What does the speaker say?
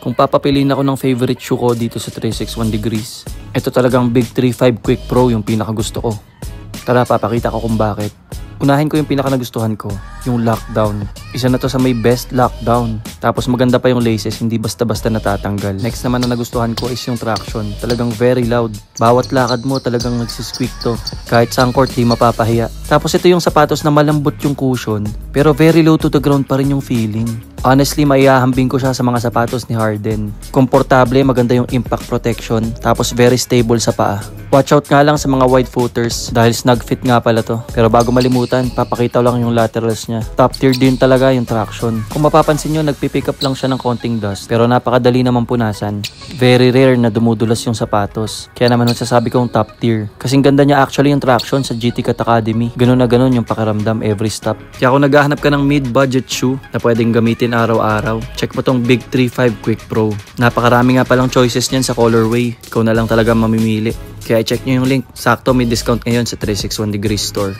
Kung papapiliin ako ng favorite shoe ko dito sa 361 Degrees, ito talagang Big 35 Quick Pro yung pinakagusto ko. Tara, papakita ko kung bakit. Unahin ko yung pinakanagustuhan ko, yung lockdown. Isa na to sa may best lockdown. Tapos maganda pa yung laces, hindi basta-basta natatanggal. Next naman na nagustuhan ko is yung traction. Talagang very loud. Bawat lakad mo talagang nagsisqueak to. Kahit sa court, di mapapahiya. Tapos ito yung sapatos na malambot yung cushion, pero very low to the ground pa rin yung feeling. Honestly, maihahambing ko siya sa mga sapatos ni Harden. Komportable, maganda yung impact protection, tapos very stable sa paa. Watch out nga lang sa mga wide footers dahil snug fit nga pala to. Pero bago malimutan, papakita lang yung laterals niya. Top tier din talaga yung traction. Kung mapapansin nyo, nagpipick up lang siya ng konting dust, pero napakadali naman punasan. Very rare na dumudulas yung sapatos. Kaya naman masasabi kong top tier. Kasing ganda niya actually yung traction sa GT Cat Academy. Ganun na ganun yung pakiramdam every stop. Kaya kung naghahanap ka ng mid-budget shoe na pwedeng gamitin araw-araw, check mo tong Big 35 Quick Pro. Napakarami nga palang choices niyan sa colorway. Ikaw na lang talaga mamimili. Kaya i-check nyo yung link. Sakto may discount ngayon sa 361 Degrees Store.